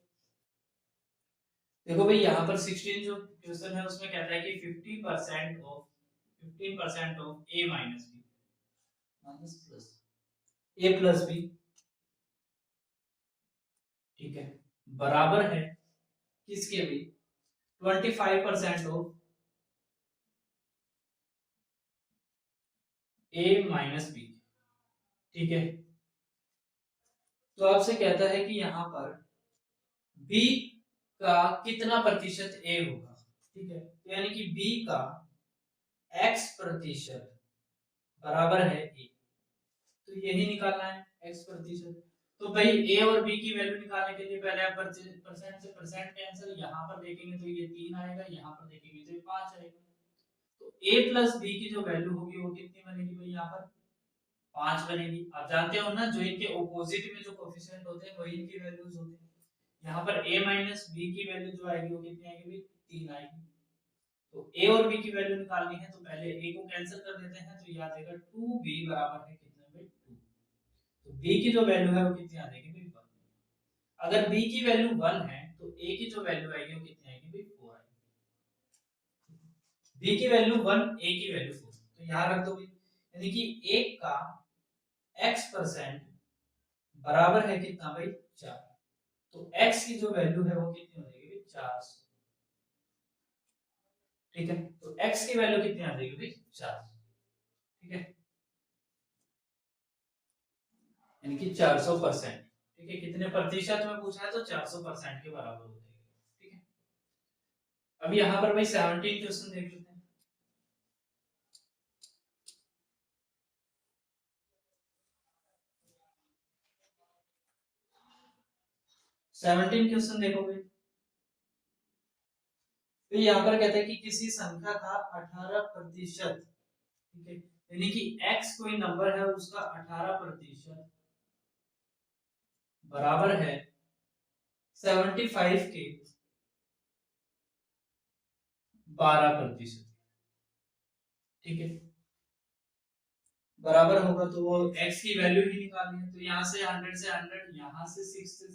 Speaker 1: देखो भाई यहाँ पर 16 जो क्वेश्चन है उसमें कहता है कि 15% of a minus b minus plus a plus b, ठीक है, बराबर है किसके भी, 25% ऑफ ए माइनस बी, ठीक है। तो आपसे कहता है कि यहाँ पर बी का कितना प्रतिशत ए होगा, ठीक है। तो यानी कि बी का x प्रतिशत बराबर है ए, तो यही निकालना है x प्रतिशत। तो भाई a और b की वैल्यू निकालने के लिए पहले आप परसेंट से परसेंट कैंसिल, यहाँ पर देखेंगे तो ये 3 आएगा, यहाँ पर देखेंगे तो ये 5 आएगा। तो a प्लस b की जो वैल्यू होगी वो कितनी बनेगी भाई, यहाँ पर 5 बनेगी। आप जानते हो ना जो इनके ऑपोजिट में जो कोएफिशिएंट होते हैं वही इनकी वैल्यूज होती हैं। यहाँ पर a माइनस b की वैल्यू जो आएगी वो कितनी आएगी भाई, 3 आएगी। तो a और b की वैल्यू निकालनी है तो पहले a को कैंसिल कर देते हैं, तो ये आ जाएगा 2b बराबर है कितने भाई, 2। तो b की जो वैल्यू है वो कितनी आ जाएगी भाई, 1। अगर b की वैल्यू 1 है तो a की जो वैल्यू आएगी वो कितनी आएगी भाई, 4 आएगी। b की वैल्यू 1, a की वैल्यू 4, तो यहाँ रख दो भाई। यानी कि 1 का x% बराबर है कितना भाई 4। तो x की जो वैल्यू है वो कितनी हो जाएगी 400। ठीक है, तो x की वैल्यू कितनी आ जाएगी भाई 400। ठीक है, यानी कि 400%। ठीक है, कितने प्रतिशत में पूछा है तो 400% के बराबर हो जाएगी। ठीक है, अब यहाँ पर भाई 17 क्वेश्चन देख लेते हैं। 17 क्वेश्चन देखो भाई। तो यहाँ पर कहते हैं कि किसी संख्या का 18%, ठीक है, यानी कि x कोई नंबर है उसका 18% बराबर है 75 के 12%। ठीक है, बराबर होगा तो वो x की वैल्यू ही निकालनी है। तो यहाँ से 100 से 100, यहाँ से 6 से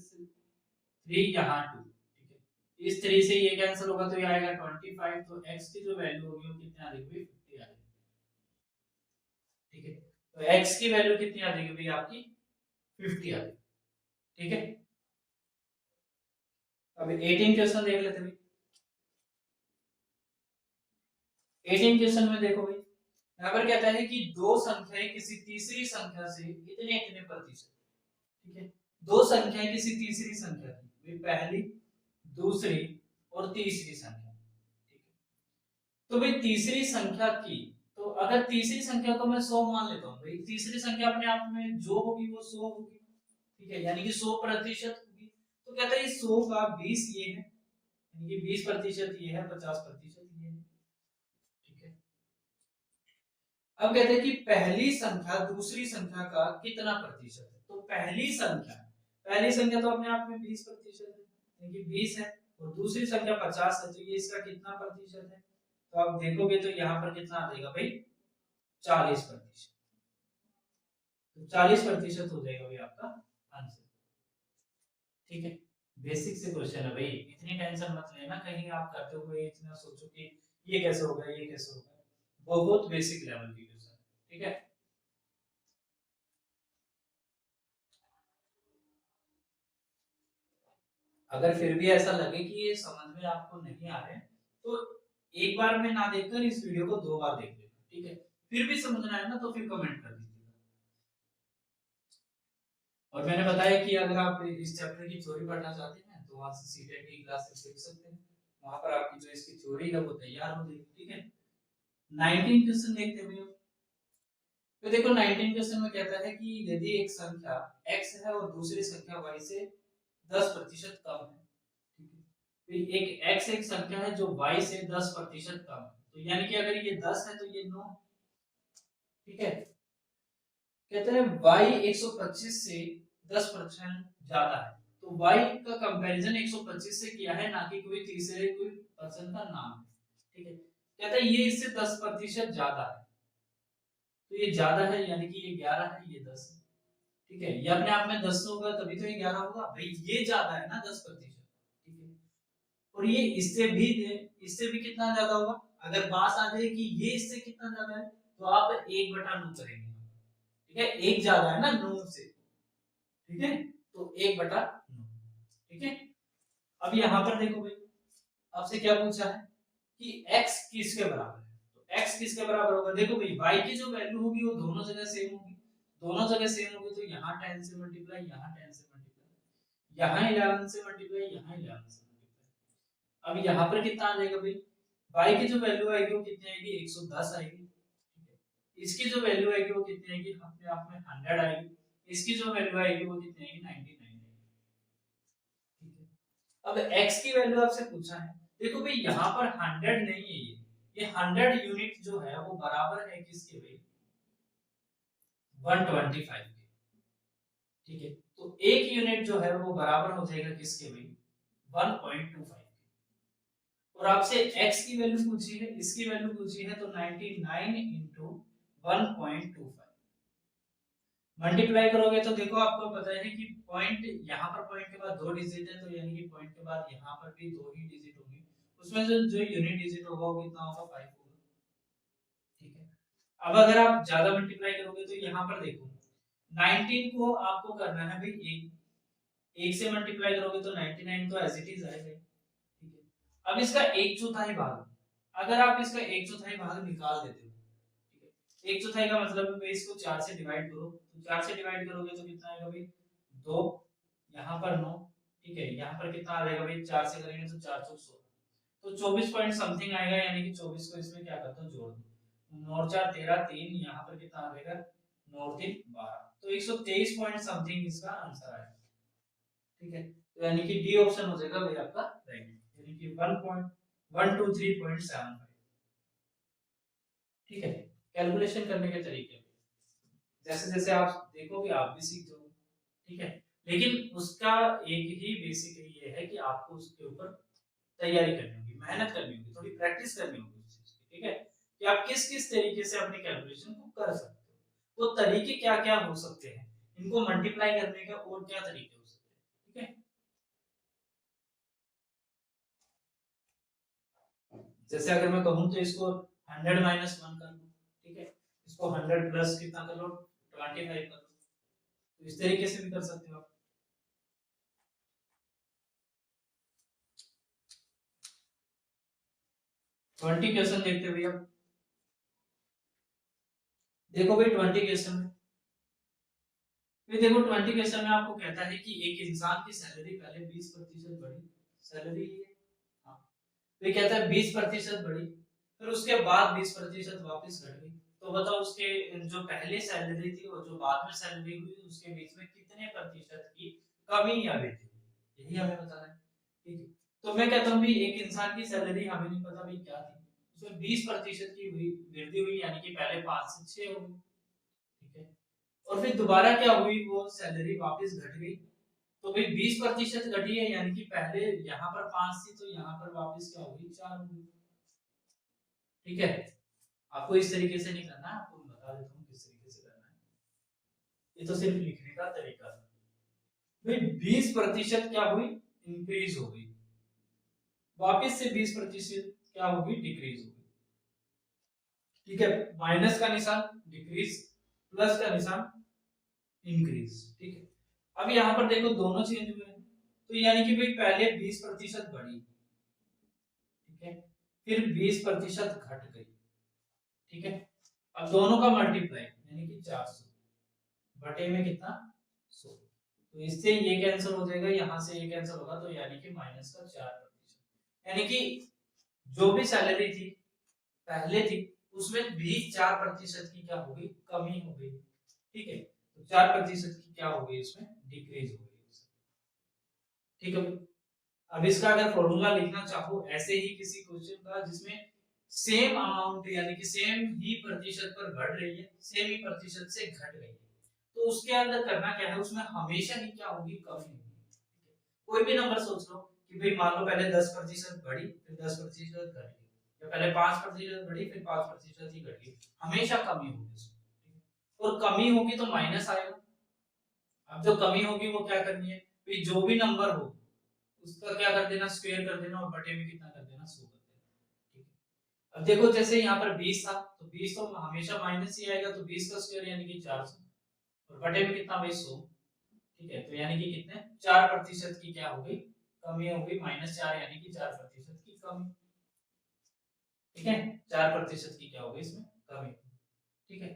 Speaker 1: 3, यहाँ 2। ठीक है, इस 3 से ये कैंसिल होगा तो ये आएगा 25। तो x की जो वैल्यू होगी वो कितनी आ जाएगी 50 आ जाएगी। ठीक है, तो x की वैल्यू कितनी आ जाएगी भाई आपकी 50 आ जाएगी। ठीक है, अब 18 क्वेश्चन देख लेते हैं। 18 क्वेश्चन में देखो भाई, यहाँ पर कहता है कि दो संख्याएं किसी तीसरी संख्या से इतने इतने प्रतिशत। ठीक है, दो संख्याएं किसी तीसरी संख्या की, पहली, दूसरी और तीसरी संख्या। ठीक है, तो भाई तीसरी संख्या की, तो अगर तीसरी संख्या को मैं 100 मान लेता हूँ भाई, तीसरी संख्या अपने आप में जो होगी वो 100 होगी। ठीक है, यानी कि 100% होगी। तो कहता है 100 का 20 ये है, यानी कि 20% ये है, 50% ये है। ठीक है, अब कहते हैं कि पहली संख्या दूसरी संख्या का कितना प्रतिशत है। तो पहली संख्या तो अपने आप में 20% है, यानी कि 20 है, और दूसरी संख्या 50 है, तो ये इसका कितना प्रतिशत है। तो आप देखोगे तो यहाँ पर कितना आ जाएगा भाई 40%। तो 40% हो जाएगा भाई आपका आंसर। ठीक है, बेसिक से क्वेश्चन है भाई, इतनी टेंशन मत लेना कहीं आप करते हुए इतना सोचो कि ये कैसे होगा ये कैसे होगा। बहुत बेसिक लेवल की क्वेश्चन। ठीक है, अगर फिर भी ऐसा लगे कि ये समझ में आपको नहीं आ रहे तो एक बार में ना देखकर इस वीडियो को 2 बार देख लेना। ठीक है, फिर भी समझ ना आए ना तो फिर कमेंट कर दीजिएगा। और मैंने बताया कि अगर आप इस चैप्टर की थ्योरी पढ़ना चाहते हैं तो वहां से सीटेट की क्लासेस देख सकते हैं, वहां पर आपकी जो इसकी थ्योरी है वो तैयार हो जाएगी। ठीक है, 19 क्वेश्चन देखते हैं। तो देखो 19 क्वेश्चन में कहता है कि यदि एक संख्या x है और दूसरी संख्या y से 10% कम है। ठीक है, तो एक x एक संख्या है जो y से 10% कम है, तो यानी कि अगर ये 10 है तो ये 9। ठीक है, कहते हैं y 125 से 10% ज्यादा है, तो y का कंपैरिजन 125 से किया है, ना कि कोई तीसरे कोई पर्सन का नाम है। ठीक है, कहता है ये इससे 10% ज्यादा है, तो ये ज्यादा है यानी कि ये 11 है, ये 10 है। ठीक है, ये अपने आप में 10 होगा तभी तो ये 11 होगा भाई, ये ज्यादा है ना 10%। ठीक है, और ये इससे भी कितना ज्यादा होगा। अगर बात आ जाए कि ये इससे कितना ज्यादा है तो आप 1/9 करेंगे। ठीक है, एक ज्यादा है ना 9 से। ठीक है, तो 1/9। ठीक है, अब यहाँ पर देखो भाई, आपसे क्या पूछा है कि x किसके बराबर है। तो x किसके बराबर होगा, देखो भाई y की जो वैल्यू होगी वो दोनों जगह सेम होगी। दोनों जगह सेम होगी तो यहाँ 10 से मल्टीप्लाई, यहाँ 10 से मल्टीप्लाई, यहाँ 11 से मल्टीप्लाई, यहाँ 11 से मल्टीप्लाई। अब यहाँ पर कितना आ जाएगा भाई, y की जो वैल्यू आएगी वो कितनी आएगी 110 आएगी। ठीक है, इसकी जो वैल्यू आएगी वो कितनी आएगी अपने आप में 100 आएगी। इसकी जो वैल्यू आएगी वो कितनी आएगी 99 आएगी। ठीक है, अब x की वैल्यू आपसे पूछा है, देखो भाई यहाँ पर 100 नहीं है, ये 100 यूनिट जो है वो बराबर है किसके भाई 125 के। ठीक है, तो एक यूनिट जो है वो बराबर हो जाएगा किसके भाई 1.25 के। और आपसे x की वैल्यू पूछी है, इसकी वैल्यू पूछी है, तो 99 into 1.25 मल्टीप्लाई करोगे तो देखो आपको पता है कि पॉइंट, यहाँ पर पॉइंट के बाद 2 डिजिट है, तो यानी कि पॉइंट के बाद यहाँ पर भी 2 ही डिजिट होंगे, उसमें जो जो यूनिट डिजिट होगा वो कितना होगा 5 होगा। ठीक है, अब अगर आप ज्यादा मल्टीप्लाई करोगे तो यहाँ पर देखो 19 को आपको करना है भाई एक से मल्टीप्लाई करोगे तो 99 तो एज इट इज आएगा, ठीक है। अब इसका एक चौथाई भाग, अगर आप इसका एक चौथाई भाग निकाल देते हो, ठीक है, एक चौथाई का मतलब है इसको 4 से डिवाइड करो, तो 4 से डिवाइड करोगे तो कितना आएगा भाई 2, यहाँ पर 9, ठीक है, यहाँ पर कितना आ जाएगा भाई 4 से करेंगे तो 4 चौक 16, तो 24 पॉइंट समथिंग आएगा, यानी कि 24 को इसमें क्या करता हूँ जोड़ दो, 9 4 13 3, यहाँ पर कितना आ जाएगा 9 3 12, तो 123 पॉइंट समथिंग इसका आंसर आएगा, ठीक है। तो यानी कि डी ऑप्शन हो जाएगा भाई आपका राइट, यानी कि 1.123.75, ठीक है। कैलकुलेशन करने के तरीके जैसे जैसे आप देखोगे आप भी सीख जाओगे, ठीक है। लेकिन उसका एक ही बेसिक ये है कि आपको उसके ऊपर तैयारी करनी होगी, मेहनत करनी होगी, थोड़ी प्रैक्टिस करनी होगी उस चीज की, ठीक है, कि आप किस किस तरीके से अपनी कैलकुलेशन को कर सकते हो, वो तरीके क्या क्या हो सकते हैं, इनको मल्टीप्लाई करने के और क्या तरीके हो सकते हैं, ठीक है। जैसे अगर मैं कहूँ तो इसको 100 माइनस 1 कर लो, ठीक है, इसको 100 प्लस कितना कर लो 25 कर लो, तो इस तरीके से भी कर सकते हो आप। 20 क्वेश्चन देखते हुए अब देखो भाई 20 क्वेश्चन में, फिर देखो 20 क्वेश्चन में आपको कहता है कि एक इंसान की सैलरी पहले 20% बढ़ी, सैलरी है, हाँ, फिर कहता है 20% बढ़ी, फिर उसके बाद 20% वापस घट गई, तो बताओ उसके जो पहले सैलरी थी और जो बाद में सैलरी हुई उसके बीच में कितने प्रतिशत की कमी या वृद्धि हुई, यही हमें बताना है, ठीक है। तो मैं कहता हूँ भी एक इंसान की सैलरी हमें नहीं पता भाई क्या थी, उसमें 20% की हुई वृद्धि हुई, यानी कि पहले 5 से 6 हो गई, ठीक है, और फिर दोबारा क्या हुई वो सैलरी वापस घट गई, तो भाई 20% घटी है, यानी कि पहले यहाँ पर 5 थी तो यहाँ पर वापस क्या होगी 4 होगी, ठीक है। आपको इस तरीके से नहीं करना है, आपको मैं बता देता हूँ किस तरीके से करना है, ये तो सिर्फ लिखने का तरीका है। भाई 20% क्या हुई इंक्रीज हो गई, वापस से 20% क्या होगी डिक्रीज होगी, ठीक है, माइनस का निशान डिक्रीज, प्लस का निशान इंक्रीज, ठीक है। अब यहाँ पर देखो दोनों चेंज हुए हैं, तो यानी कि भाई पहले 20% बढ़ी, ठीक है, फिर 20% घट गई, ठीक है। अब दोनों का मल्टीप्लाई यानी कि 400 बटे में कितना 100, तो इससे ये कैंसिल हो जाएगा, यहाँ से ये कैंसिल होगा, तो यानी कि माइनस का 4%, यानी कि जो भी सैलरी थी पहले थी उसमें भी 4% की क्या हो गई कमी हो गई, ठीक है, तो 4% की क्या हो गई इसमें डिक्रीज हो गई, ठीक है। अब इसका अगर फॉर्मूला लिखना चाहो ऐसे ही किसी क्वेश्चन का जिसमें सेम अमाउंट यानी कि सेम ही प्रतिशत पर बढ़ रही है, सेम ही प्रतिशत से घट रही है, तो उसके अंदर करना क्या है, उसमें हमेशा ही क्या होगी कमी होगी, कोई भी नंबर सोच लो कि भाई मान लो पहले 10% बढ़ी फिर 10% घट गई, या पहले 5% बढ़ी फिर 5% ही घट गई, हमेशा कमी होगी उसमें, और कमी होगी तो माइनस आएगा। अब जो कमी होगी वो क्या करनी है, भाई जो भी नंबर हो उसका क्या कर देना स्क्वायर कर देना और बटे में कितना कर देना 100 कर देना, ठीक है। अब देखो जैसे यहाँ पर 20 था तो 20 तो हमेशा माइनस ही आएगा, तो 20 का स्क्वायर यानी कि 400 और बटे में कितना भाई 100, ठीक है, तो यानी कि कितने 4% की क्या हो गई कमी हो गई, -4 यानी कि 4% की कमी, ठीक है, 4% की क्या हो गई इसमें कमी, ठीक है।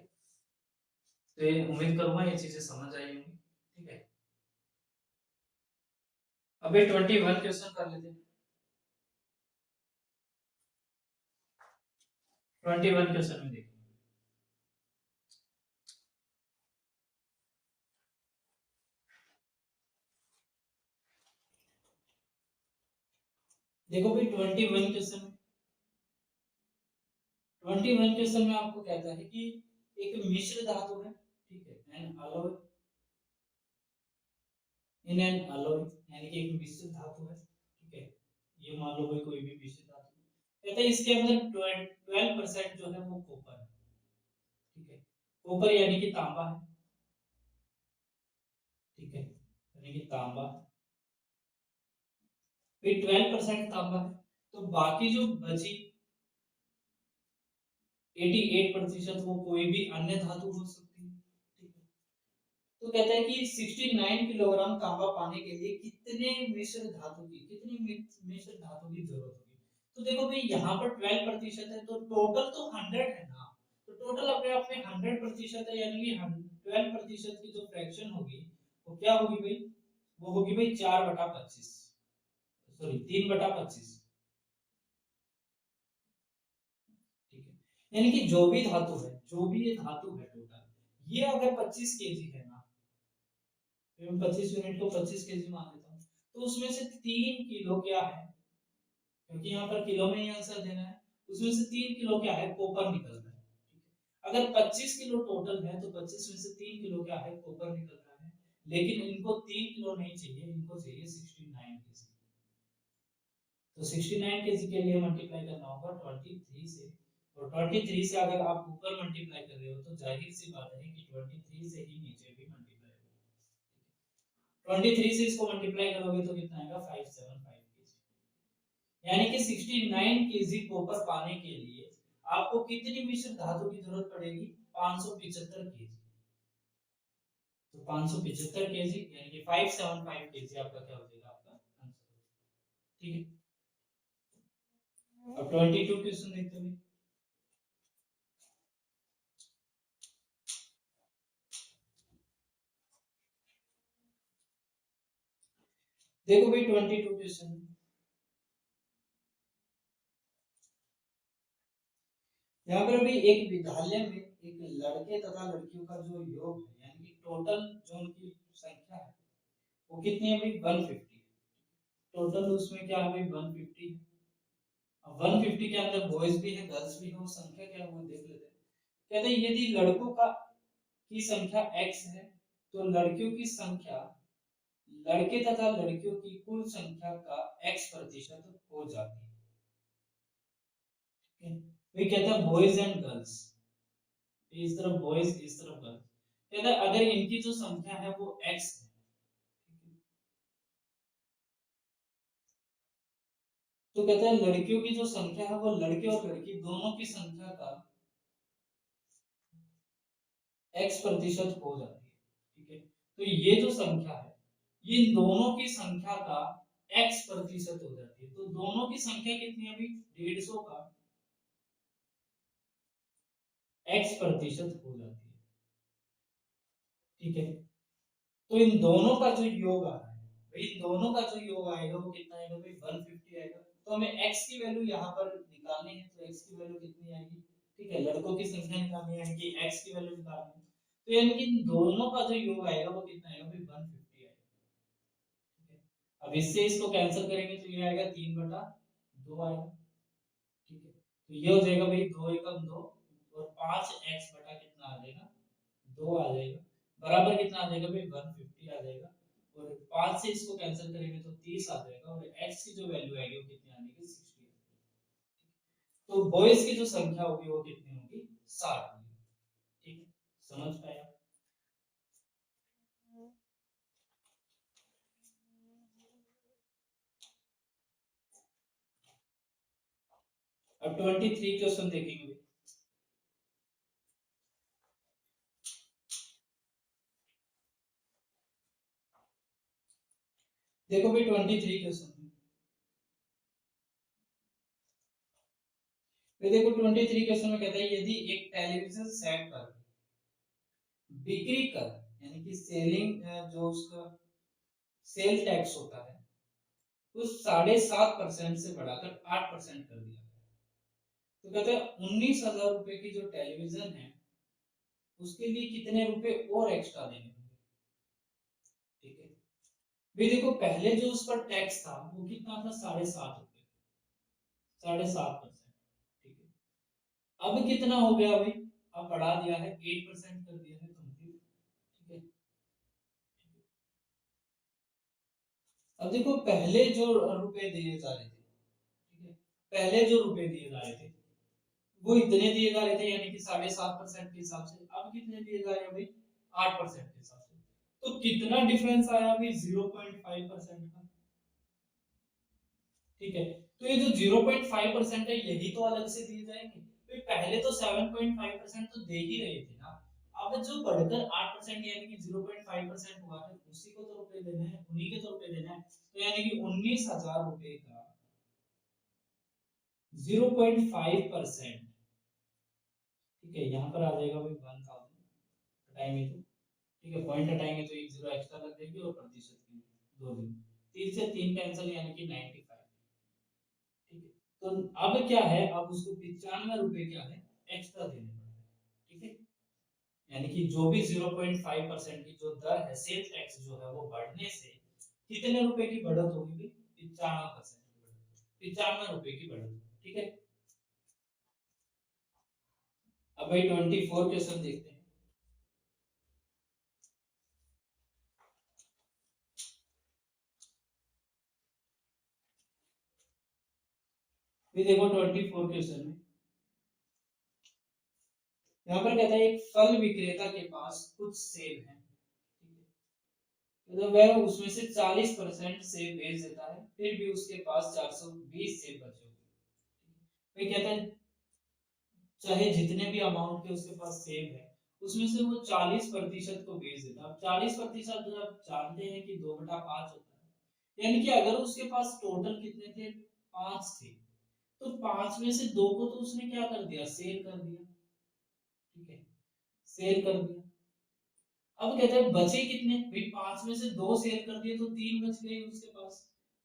Speaker 1: तो ये उम्मीद करूंगा ये चीजें समझ आई होंगी, ठीक है। अभी 21 क्वेश्चन कर लेते हैं, 21 क्वेश्चन में देखिए, देखो भाई 21 क्वेश्चन, 21 क्वेश्चन में आपको कहता है कि एक मिश्र धातु है, ठीक है, N alloy in an alloy, यानी कि एक मिश्र धातु है, ठीक है, ये मान लो भाई कोई भी मिश्र धातु, कहता है इसके अंदर 12% जो है वो कॉपर है, ठीक है, कॉपर यानी कि तांबा है, ठीक है, यानी कि तांबा, फिर 12% तांबा है, तो बाकी जो बची 88% वो कोई भी अन्य धातु हो सकती है। ठीक है, तो कहता है कि 69 किलोग्राम तांबा पाने के लिए कितनी मिश्र धातु की जरूरत होगी। तो देखो भाई यहाँ पर 12% है तो टोटल तो 100 है ना, तो टोटल अपने आप में 100% है, यानी कि 12% की जो फ्रैक्शन होगी वो क्या होगी भाई, वो होगी भाई 4/25, सॉरी 3/25। ठीक है, यानी कि जो भी धातु है, जो भी ये धातु है टोटल, ये अगर 25 केजी है ना, तो मैं 25 यूनिट को 25 केजी मान लेता हूँ, तो उसमें से 3 किलो क्या है, क्योंकि यहाँ पर किलो में ही आंसर देना है, उसमें से 3 किलो क्या है, कॉपर निकल रहा है। ठीक है, अगर 25 किलो टोटल है तो 25 में से 3 किलो क्या है, कॉपर निकल रहा है, लेकिन इनको 3 किलो नहीं चाहिए, इनको चाहिए 69 केजी। तो 69 केजी के लिए मल्टीप्लाई करना होगा 23 से, और 23 से अगर आप ऊपर मल्टीप्लाई कर रहे हो तो जाहिर सी बात है कि 23 से ही नीचे भी मल्टीप्लाई होगा। 23 से इसको मल्टीप्लाई करोगे तो कितना आएगा, 575 केजी। यानी कि 69 केजी कॉपर पाने के लिए आपको कितनी मिश्र धातु की जरूरत पड़ेगी, 575 केजी। तो 575 केजी यानी कि 575 केजी आपका क्या हो जाएगा, आपका आंसर। ठीक है, अब 22 क्वेश्चन देखते हैं। देखो भाई 22 क्वेश्चन, यहाँ पर अभी एक विद्यालय में एक लड़के तथा लड़कियों का जो योग है, यानी कि टोटल जो उनकी संख्या है वो कितनी है भाई, 150। टोटल उसमें क्या है भाई, 150 है। अब 150 के अंदर बॉयज भी है, गर्ल्स भी है, वो संख्या क्या है वो देख लेते हैं। कहते हैं यदि लड़कों का की संख्या x है तो लड़कियों की संख्या लड़के तथा लड़कियों की कुल संख्या का x% हो जाती है। वही कहता है बॉयज एंड गर्ल्स, इस तरफ बॉयज इस तरफ गर्ल्स, कहता है अगर इनकी जो संख्या है वो x है, तो कहता है लड़कियों की जो संख्या है वो लड़के और लड़की दोनों की संख्या का x% हो जाती है। ठीक है, तो ये जो संख्या है ये दोनों की संख्या का x% हो जाती है। तो दोनों की संख्या कितनी है अभी, 150 का x% हो जाती है। ठीक है, तो इन दोनों का जो योग आ रहा है, इन दोनों का जो योग आएगा वो कितना आएगा भाई, 150 आएगा। तो हमें x की वैल्यू यहाँ पर निकालनी है, तो x की वैल्यू कितनी आएगी, ठीक है, लड़कों की संख्या निकालनी है, यानी कि x की वैल्यू निकालनी है, तो यानी कि इन दोनों का जो योग आएगा वो कितना आएगा भाई, 150 आएगा। ठीक है, अब इससे इसको कैंसिल करेंगे तो ये आएगा 3/2 आएगा। ठीक है, तो ये हो जाएगा भाई 2 एकम 2 और 5x बटा कितना आ जाएगा, 2 आ जाएगा, बराबर कितना आ जाएगा भाई, 150 आ जाएगा। और 5 से इसको कैंसिल करेंगे तो 30 आ जाएगा, और x की जो वैल्यू आएगी वो कितनी आएगी, 60। तो बॉयज की जो संख्या होगी वो कितनी होगी, 60 होगी। ठीक है, समझ पाया। अब 23 क्वेश्चन देखेंगे। देखो भाई 23 क्वेश्चन, तो देखो 23 क्वेश्चन में कहता है यदि एक टेलीविजन सेट पर बिक्री कर, यानी कि सेलिंग, जो उसका सेल टैक्स होता है उस 7.5% से बढ़ाकर 8% कर दिया, तो कहते हैं 19,000 रुपए की जो टेलीविजन है उसके लिए कितने रुपए और एक्स्ट्रा देने होंगे। ठीक है, भाई देखो पहले जो उस पर टैक्स था वो कितना था, 7.5 रुपए, 7.5%। ठीक है, अब कितना हो गया भाई, अब बढ़ा दिया है, 8% कर दिया है कंप्लीट। ठीक है, अब देखो पहले जो रुपए दिए जा रहे थे, ठीक है, पहले जो रुपए दिए जा रहे थे वो इतने दिए जा रहे थे, यानी कि 7.5% के हिसाब से, अब कितने दिए जा रहे हैं भाई, 8% के हिसाब से। तो कितना डिफरेंस आया अभी, 0.5% का। ठीक है, तो ये जो 0.5% है यही तो अलग से दिए जाएंगे, भाई पहले तो 7.5% तो दे ही रहे थे ना, अब जो बढ़कर 8% यानी कि 0.5% हुआ है उसी को तो रुपए देने हैं, उन्हीं के तो रुपए देने हैं, तो यानी कि 19,000 रुपए का 0.5%, ठीक है, यहाँ पर आ जाएगा भाई 1000 हटाएंगे तो, ठीक है, पॉइंट हटाएंगे तो एक जीरो एक्स्ट्रा लग जाएगी और प्रतिशत की दो दिन, तीन से तीन कैंसिल यानी कि 95, ठीक है। तो अब क्या है, अब उसको 95 रुपए क्या है एक्स्ट्रा देने पड़ेंगे, ठीक है, यानी कि जो भी 0.5% की जो दर है सेल्स टैक्स जो है वो बढ़ने से कितने रुपए की बढ़त होगी, 95% की बढ़त, 95 रुपए की बढ़त, ठीक है। अब भाई 24 क्वेश्चन देखते हैं। ये देखो 24 क्वेश्चन में यहाँ पर कहता है एक फल विक्रेता के पास कुछ सेब है, मतलब वह उसमें से 40% सेब बेच देता है, फिर भी उसके पास 420 सेब बचे हुए। वह कहता है चाहे जितने भी अमाउंट के उसके पास सेब है उसमें से वो 40% को बेच देता है। अब 40% जो आप जानते हैं कि 2/5 होता है, यानी कि अगर उसके पास टोटल कितने थे, 5 थे, तो 5 में से 2 को तो उसने क्या कर दिया, सेल कर दिया, ठीक है, सेल कर दिया। अब कहते हैं बचे कितने, भाई 5 में से 2 सेल कर दिए तो 3 बच गए उसके पास।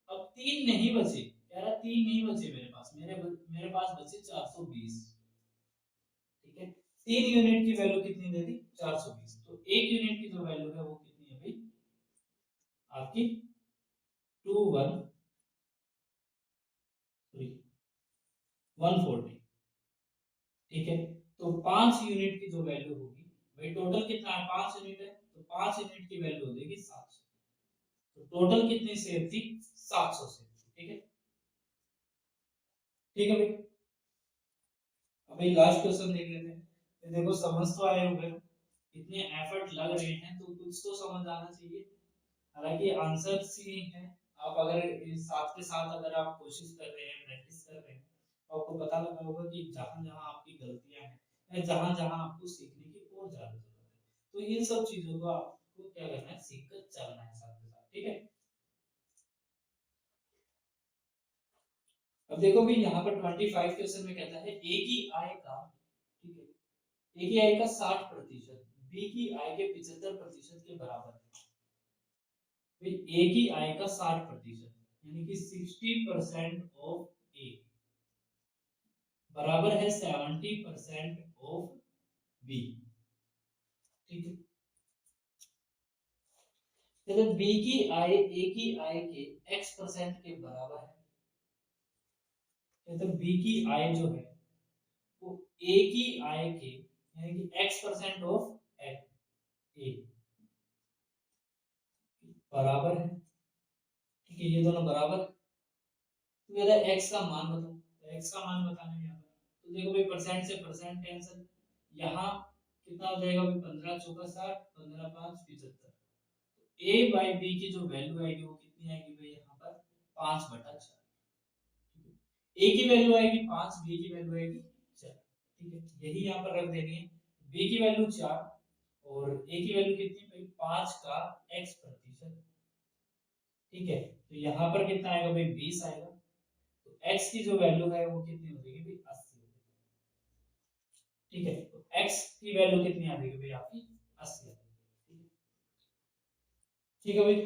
Speaker 1: अब 3 नहीं बचे, कह रहा 3 नहीं बचे मेरे पास, मेरे पास बचे 420, ठीक है। 3 यूनिट की वैल्यू कितनी दे दी, 420, तो 1 यूनिट की जो वैल्यू है वो कितनी है भाई आपकी 140, ठीक है। तो 5 यूनिट की जो वैल्यू होगी, भाई टोटल कितना है, 5 यूनिट है, तो 5 यूनिट की वैल्यू हो जाएगी 700, तो टोटल कितनी सेव थी, 700 सेव, ठीक है, ठीक है भाई। अभी लास्ट क्वेश्चन देख लेते हैं। ये देखो समझ तो आए होंगे, इतने एफर्ट लग रहे हैं तो कुछ तो समझ आना चाहिए, हालांकि आंसर सी है। आप अगर इस साथ के साथ अगर आप कोशिश कर रहे हैं, प्रैक्टिस कर रहे हैं, तो आपको पता लगा होगा कि जहां जहां आपकी गलतियां हैं या जहां जहां आपको सीखने की और ज्यादा जरूरत है, तो इन सब चीजों को आपको क्या करना है, सीख कर चलना है साथ के साथ, ठीक है। अब देखो भाई यहाँ पर 25 क्वेश्चन में कहता है ए की आय का, ठीक है, ए की आय का 60% बी की आय के 75% के बराबर है। भाई ए की आय का 60% यानी कि 60% ऑफ ए बराबर है 70% ऑफ बी, ठीक है। तो बी की आय ए की आय के x% के बराबर है, तो बी की आय जो है वो ए की आय के यानी कि x% ऑफ ए बराबर है, ठीक है, ये दोनों बराबर है। तो मेरा x का मान बताओ, तो x का मान बताना है यहाँ पर, तो देखो भाई परसेंट से परसेंट कैंसिल, यहाँ कितना हो जाएगा भाई, 15 चौका 60, 15 5 75, a बाई बी की जो वैल्यू आएगी वो कितनी आएगी भाई यहाँ पर 5/4, ए की वैल्यू आएगी 5, बी की वैल्यू आएगी 4, ठीक है, यही यहाँ पर रख देनी है, बी की वैल्यू 4 और ए की वैल्यू कितनी भाई 5 का x%, ठीक है, तो यहाँ पर कितना आएगा भाई 20 आएगा, तो x की जो वैल्यू है वो कितनी हो जाएगी भाई 80 हो जाएगी, ठीक है, तो x की वैल्यू कितनी आ जाएगी भाई आपकी 80 आ जाएगी, ठीक है भाई।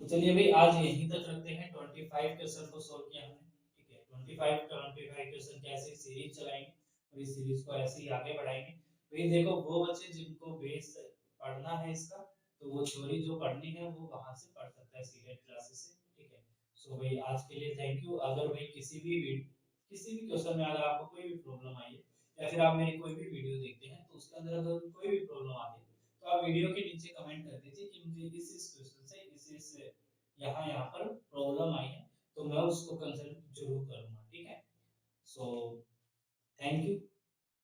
Speaker 1: तो चलिए भाई आज यहीं तक रखते हैं, 25 क्वेश्चन को सॉल्व किया हमने, ठीक है, 25 क्वेश्चन की ऐसे सीरीज चलाएंगे और इस सीरीज को ऐसे ही आगे बढ़ाएंगे। भाई देखो वो बच्चे जिनको बेस पढ़ना है इसका, तो वो थ्योरी जो पढ़नी है वो वहां से पढ़ सकता है सीलेक्ट क्लासेस से, ठीक है। सो भाई आज के लिए थैंक यू। अगर भाई किसी भी क्वेश्चन में अगर आपको कोई भी प्रॉब्लम आई है या फिर आप मेरी कोई भी वीडियो देखते हैं तो उसके अंदर अगर कोई भी प्रॉब्लम आती है तो आप वीडियो के नीचे कमेंट कर दीजिए कि मुझे इस क्वेश्चन से इस यहाँ पर प्रॉब्लम आई है, तो मैं उसको कंसल्ट जरूर करूंगा, ठीक है। So thank you.